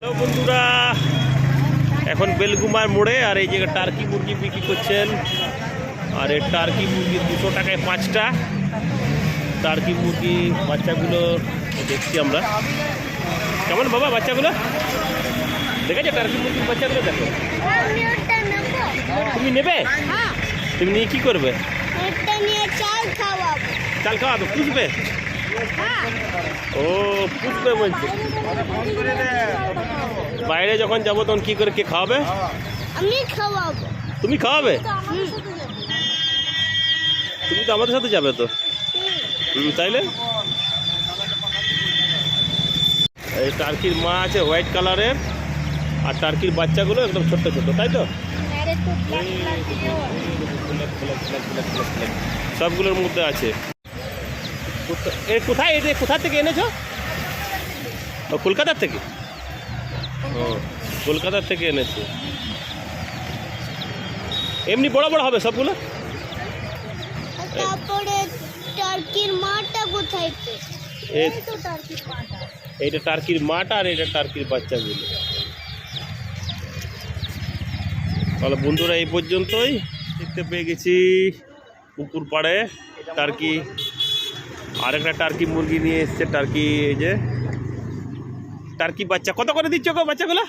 Hello বন্ধুরা, এখন বেলগুমার মোড়ে আর এই জায়গায় টার্কি মুরগি বিক্রি করছেন। আর এই টার্কি মুরগি 200 টাকায় 5টা। টার্কি মুরগি বাচ্চাগুলো দেখছি আমরা। কেমন বাবা বাচ্চাগুলো? দেখেছো টার্কি মুরগির বাচ্চাগুলো? দেখো, তুমি নেবে? তুমি নিয়ে কি করবে? চাল খাওয়াবে, পুষবে? ও পুষবে বলছে। বাইরে যখন যাবো তখন কি করে কে খাওয়াবে? আমি খাওয়াবো। তুমি খাওয়াবে? তুমি তো আমাদের সাথে যাবে তো। তাইলে এই টার্কির মা আছে হোয়াইট কালারের, আর টার্কির বাচ্চাগুলো একদম ছোট্ট ছোট, তাই তো? সবগুলোর মধ্যে আছে। কোথায় এটা, কোথা থেকে এনেছো? ও কলকাতার থেকে? ও কলকাতার থেকে এনেছো। এমনি বড় বড় হবে সবগুলো? তারপরে টার্কির মাটা কোথায়? এইটা টার্কির মাটা আর এটা টার্কির বাচ্চাগুলো। তাহলে বন্ধুরা এই পর্যন্তই। দেখতে পেয়ে গেছি পুকুর পাড়ে টার্কি, আরেকটা টার্কি মুরগি নিয়ে এসছে। টার্কি, এই যে টার্কি বাচ্চা। কত করে দিচ্ছ গো বাচ্চাগুলো?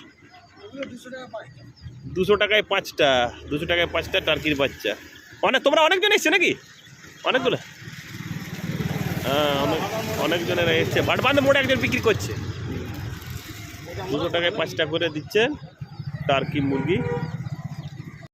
200 টাকায় 5টা। 200 টাকায় 5টা টার্কির বাচ্চা। তোমরা অনেকজন এসছে নাকি? অনেকগুলো? হ্যাঁ, অনেকজনেরা এসছে। ভাটবান্ধ মোড়ে একজন বিক্রি করছে। 200 টাকায় 5টা করে দিচ্ছেন টার্কি মুরগি।